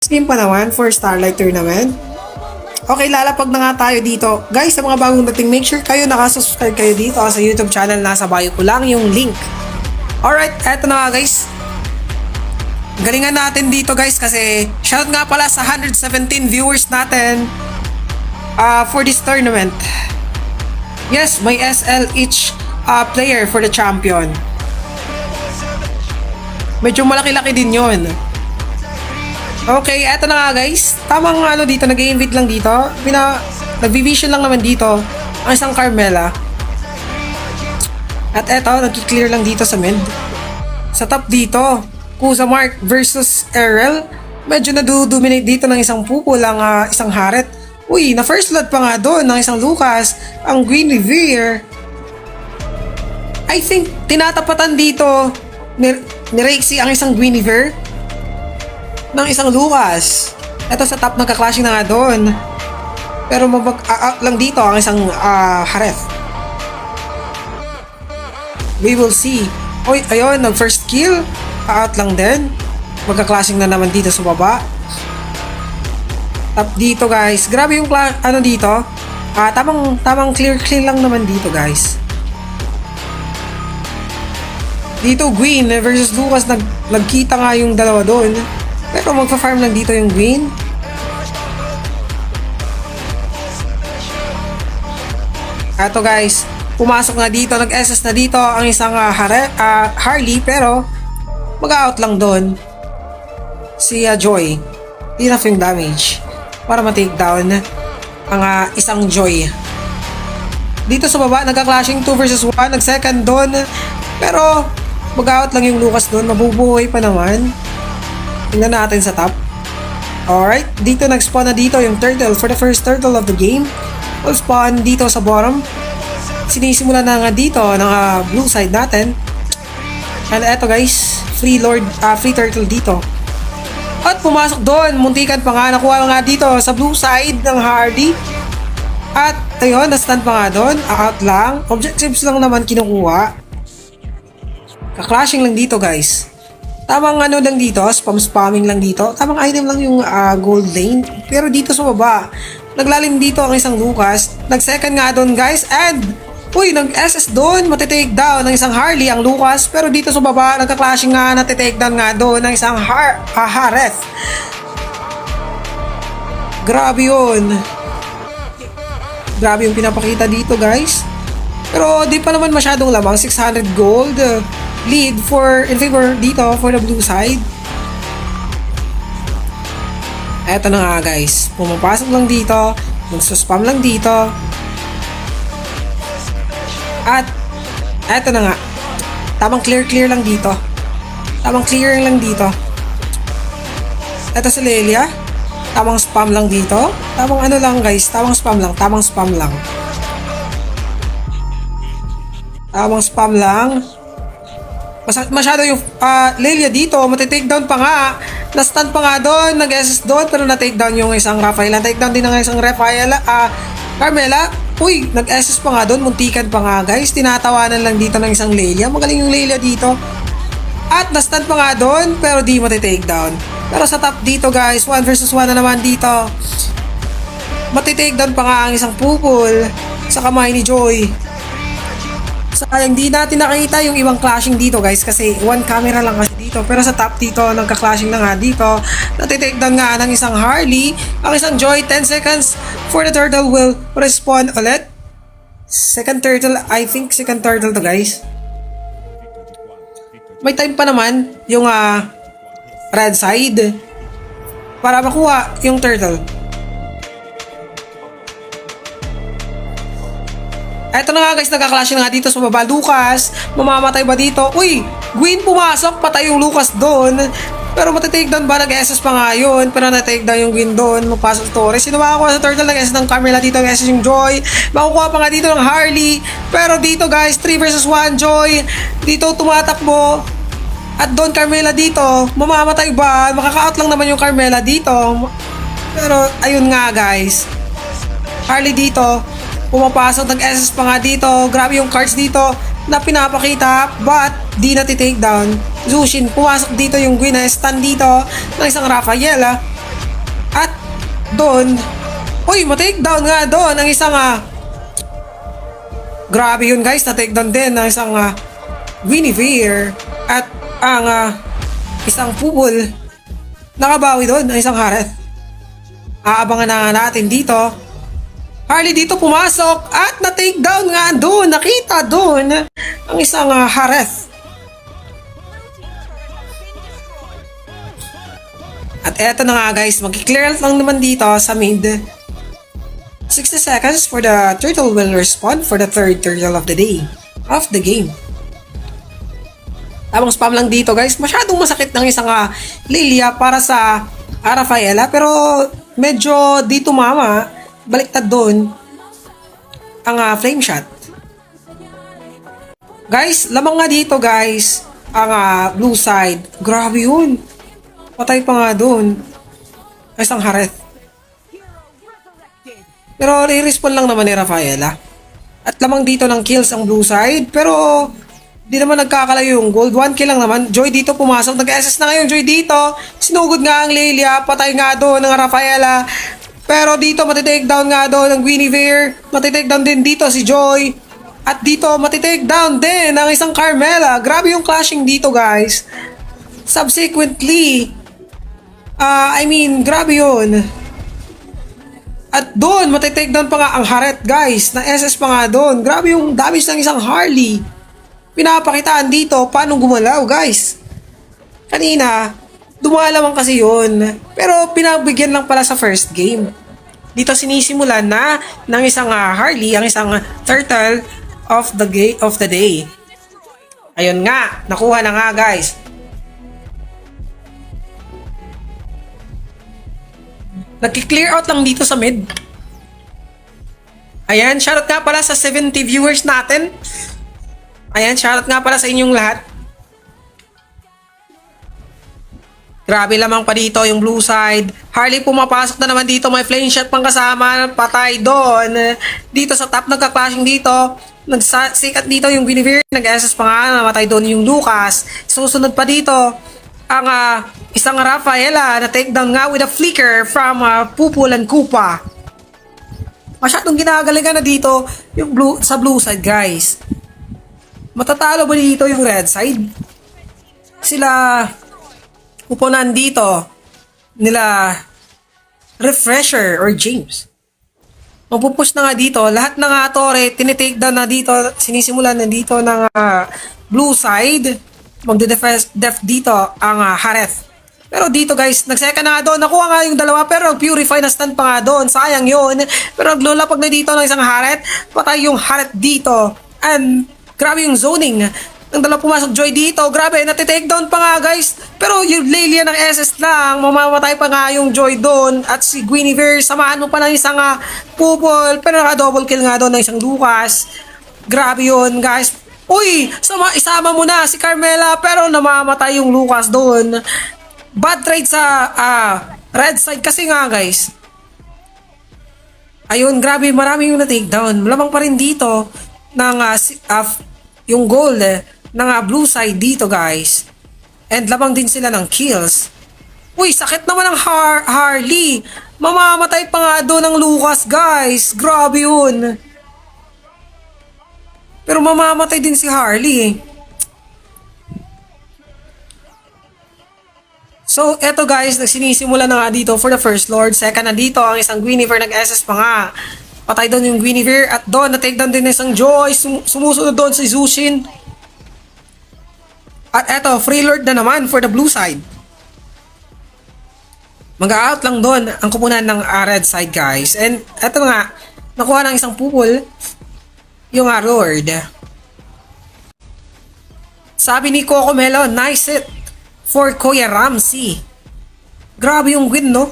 Game pa naman for Starlight Tournament. Okay, lalapag na nga tayo dito. Guys, sa mga bagong dating, make sure kayo nakasubscribe kayo dito sa YouTube channel. Nasa bio ko lang yung link. Alright, eto na nga guys. Galingan natin dito guys kasi shoutout nga pala sa 117 viewers natin for this tournament. Yes, may SL each player for the champion. Medyo malaki-laki din yon. Okay, eto na nga guys. Tamang ano dito, nag-i-invite lang dito. Nag-vision lang naman dito ang isang Carmela. At eto, nag-clear lang dito sa mid. Sa top dito, Kusa Mark versus Errol. Medyo nadu-dominate dito ng isang pupol ang isang Haret. Uy, na first blood pa nga doon ng isang Lucas, ang Green Revere. I think tinatapatan dito ni Rexy ang isang Green Revere ng isang Lucas. Ito sa top nagka-clashing na nga doon. Pero out lang dito ang isang Hareth. We will see. Oy, ayun, nag-first kill. Out lang din. Magka-clashing na naman dito sa baba. Top dito guys. Grabe yung ano dito. Tamang clear lang naman dito guys. Dito Green versus Lucas, nagkita nga yung dalawa doon. Pero magpa-farm lang dito yung Green. Eto guys, pumasok na dito, nag-SS na dito ang isang Harley, pero mag-out lang doon si Joy. Enough yung damage para ma-take down ang isang Joy. Dito sa baba, nagka-clashing 2 versus 1, nag-second doon, pero mag-out lang yung Lucas doon, mabubuhay pa naman. Tingnan natin sa top. Alright, dito nag-spawn na dito yung turtle for the first turtle of the game. Will spawn dito sa bottom. Sinisimula na nga dito ng blue side natin. And eto guys, free turtle dito. At pumasok doon, muntikan pa nga, nakuha nga dito sa blue side ng Hardy. At ayun, na-stand pa nga doon, out lang. Objectives lang naman kinukuha. Ka-clashing lang dito guys. Tamang ano lang dito, spamming lang dito. Tamang item lang yung gold lane. Pero dito sa baba, naglalim dito ang isang Lucas. Nag-second nga doon guys. And, uy, nag-SS doon. Matitake down ng isang Harley ang Lucas. Pero dito sa baba, nagka-clashing nga, natitake down nga doon ng isang Hareth. Grabe yun. Grabe yung pinapakita dito guys. Pero di pa naman masyadong lamang. 600 gold. Lead in favor dito for the blue side. Eto na nga guys, pumapasok lang dito, magsuspam lang dito. At eto na nga, tamang clear lang dito. Tamang clear lang dito. Eto si Lelia, tamang spam lang dito. Tamang ano lang guys, tamang spam lang. Tamang spam lang. Masyado yung Lelia dito, matitake down pa nga. Na-stun pa nga doon, nag-SS doon, pero na-take down yung isang Rafael. Na-take down din ng isang Carmela. Uy, nag-SS pa nga doon, muntikan pa nga guys. Tinatawanan lang dito ng isang Lelia. Magaling yung Lelia dito. At na-stun pa nga doon, pero di matitake down. Pero sa top dito guys, 1 versus 1 na naman dito. Matitake down pa nga ang isang pupol sa kamay ni Joy. Sayang di natin nakita yung ibang clashing dito guys kasi one camera lang kasi dito, pero sa top dito nagka-clashing na nga dito. Natitake down nga ng isang Harley, ang isang Joy. 10 seconds for the turtle will respawn ulit. Second turtle, I think second turtle to guys. May time pa naman yung red side para makuha yung turtle. Eto na nga guys, nagka-clash na nga dito sa baba. Lucas, mamamatay ba dito? Uy, Gwen pumasok, patay yung Lucas doon. Pero matitake down ba? Nag-SS pa nga yun. Pero na-take down yung Gwen doon. Magpasok Torres. Sino makakuha sa turtle? Nag-SS ng Carmela dito. Nag-SS yung Joy. Makukuha pa nga dito ng Harley. Pero dito guys, 3 versus 1 Joy. Dito tumatakbo. At doon Carmela dito. Mamamatay ba? Makaka-out lang naman yung Carmela dito. Pero ayun nga guys. Harley dito. Pumapasok, nag-SS pa nga dito. Grabe yung cards dito na pinapakita, but di na take down. Zushin, pumasok dito yung Gwen, stun dito ng isang Rafael. doon. Uy, ma-takedown nga doon ang isang grabe yun guys, na-takedown din ng isang Guinevere at ang isang Pupol. Nakabawi doon ang isang Hareth. Aabangan na nga natin dito. Harley dito pumasok at na-takedown nga doon. Nakita doon ang isang Hareth. At eto na nga guys, mag-clear out lang naman dito sa mid. 60 seconds for the turtle will respond for the third turtle of the day. Of the game. Tamang spam lang dito guys. Masyadong masakit ng isang Lilia para sa Rafaela. Pero medyo dito mama. Baliktad doon ang flame shot. Guys, lamang nga dito guys. Ang blue side. Grabe yun. Patay pa nga doon. Isang Hareth. Pero re-respawn lang naman ni Rafaela. At lamang dito ng kills ang blue side. Pero di naman nagkakalayo yung gold. 1 kill lang naman. Joy dito pumasok. Nag-SS na ngayon Joy dito. Sinugod nga ang Lilia. Patay nga doon ng Rafaela. Pero dito matitake down nga doon ng Guinevere. Matitake down din dito si Joy. At dito matitake down din ang isang Carmela. Grabe yung clashing dito guys. Subsequently, grabe yun. At doon, matitake down pa nga ang Hareth guys. Na SS pa nga doon. Grabe yung damage ng isang Harley. Pinapakitaan dito paano gumalaw guys. Kanina, dumalaman kasi yun. Pero pinabigyan lang pala sa first game. Dito sinisimulan na ng isang Harley, ang isang turtle of the day. Ayun nga, nakuha na nga guys. Nagki-clear out lang dito sa mid. Ayan, shoutout nga pala sa 70 viewers natin. Ayan, shoutout nga pala sa inyong lahat. Grabe lamang pa dito yung blue side. Harley pumapasok na naman dito. May flame shot pang kasama. Patay doon. Dito sa top nagka-clashing dito. Nagsikat dito yung Guinevere. Nag-SS pa nga. Namatay doon yung Lucas. Susunod pa dito ang isang Rafaela na takedown nga with a flicker from Pupol and Kupa. Masyadong ginagalingan na dito yung sa blue side guys. Matatalo ba dito yung red side? Sila upunan dito nila Refresher or James. Mapupush na nga dito. Lahat ng tore tinitake down na dito. Sinisimulan na dito ng blue side. Magde-def dito ang Hareth. Pero dito guys, nag-second na nga doon. Nakuha nga yung dalawa pero nag-purify na stun pa nga doon. Sayang yun. Pero naglulapag na dito ng isang Hareth. Patay yung Hareth dito. And grabe yung zoning. Ang dalawa pumasok Joy dito. Grabe, natitake down pa nga guys. Pero yung Lilia ng SS lang. Mamamatay pa nga yung Joy doon. At si Guinevere, samahan mo pa ng isang Pupol. Pero naka-double kill nga doon ng isang Lucas. Grabe yun guys. Uy, isama mo na si Carmela. Pero namamatay yung Lucas doon. Bad trade sa red side kasi nga guys. Ayun, grabe, marami yung na-take down. Malamang pa rin dito ng yung goal ng blue side dito guys. And lamang din sila ng kills. Uy, sakit naman ng Harley. Mamamatay pa nga doon ng Lucas guys. Grabe yun. Pero mamamatay din si Harley. So, eto guys, nagsisimula na nga dito for the first lord. Second na dito, ang isang Guinevere nag-SS pa nga. Patay doon yung Guinevere at doon na-take down din isang Joy. Sumusunod doon si Zushin. At eto, free lord na naman for the blue side. Mag-out lang doon ang kupunan ng red side guys. And eto nga, nakuha ng isang Pupol yung lord. Sabi ni Coco Melo, nice hit for Kuya Ramsey. Grabe yung win, no?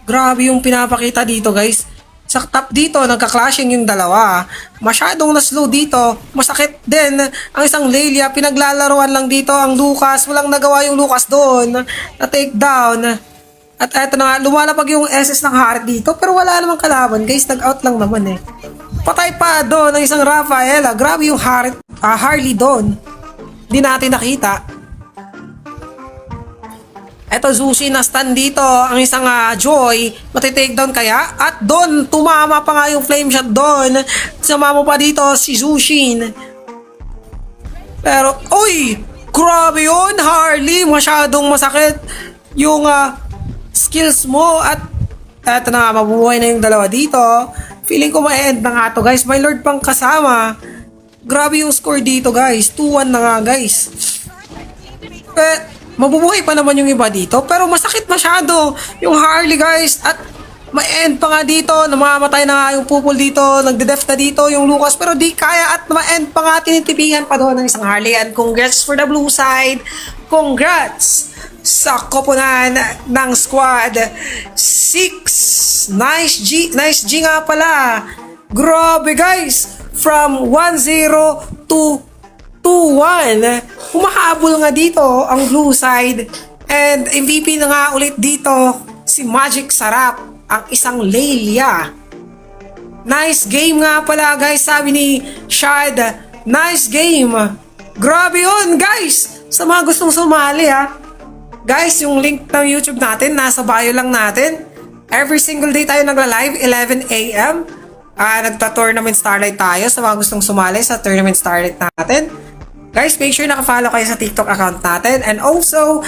Grabe yung pinapakita dito guys. Sa top dito, nagka-clashing yung dalawa. Masyadong na-slow dito. Masakit din ang isang Lilia. Pinaglalaruan lang dito ang Lucas. Walang nagawa yung Lucas doon. Na-take down. At eto na nga, lumalapag yung SS ng Harley dito. Pero wala namang kalaban guys. Nag-out lang naman eh. Patay pa doon ang isang Rafaela. Grabe yung Harley doon. Hindi natin nakita. Eto Zushi na stand dito, ang isang Joy, matitake down kaya? At doon, tumama pa nga yung flame shot doon. Sumama pa dito si Zushin. Pero, uy! Grabe yun, Harley! Masyadong masakit yung skills mo. At eto na nga, mabubuhay na yung dalawa dito. Feeling ko ma-end na nga to guys. My Lord pang kasama. Grabe yung score dito guys. 2-1 na nga guys. Mabubuhay pa naman yung iba dito, pero masakit masyado yung Harley guys. At may end pa nga dito, namamatay na nga yung Pupol dito, nagde-def na dito yung Lucas, pero di kaya at ma-end pa nga, tinitipihan pa doon ng isang Harley. And congrats for the blue side, congrats sa koponan ng squad 6. Nice G nga pala. Grabe guys, from 1-0 to 2-1. Humahabol nga dito ang blue side. And MVP na nga ulit dito si Magic Sarap, ang isang Lelia. Nice game nga pala guys, sabi ni Shad. Nice game. Grabe yun guys. Sa mga gustong sumali guys, yung link ng YouTube natin, nasa bio lang natin. Every single day tayo nagla-live, 11 AM. Nagta-tournament Starlight tayo sa mga gustong sumali sa tournament Starlight natin. Guys, make sure naka-follow kayo sa TikTok account natin. And also,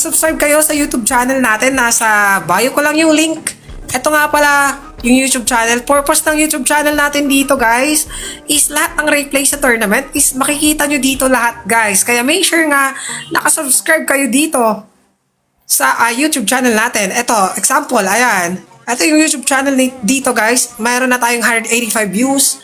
subscribe kayo sa YouTube channel natin. Nasa bio ko lang yung link. Ito nga pala yung YouTube channel. Purpose ng YouTube channel natin dito, guys, is lahat ng replay sa tournament is makikita nyo dito lahat, guys. Kaya make sure nga nakasubscribe kayo dito sa YouTube channel natin. Ito, example, ayan. Ito yung YouTube channel dito, guys. Mayroon na tayong 185 views.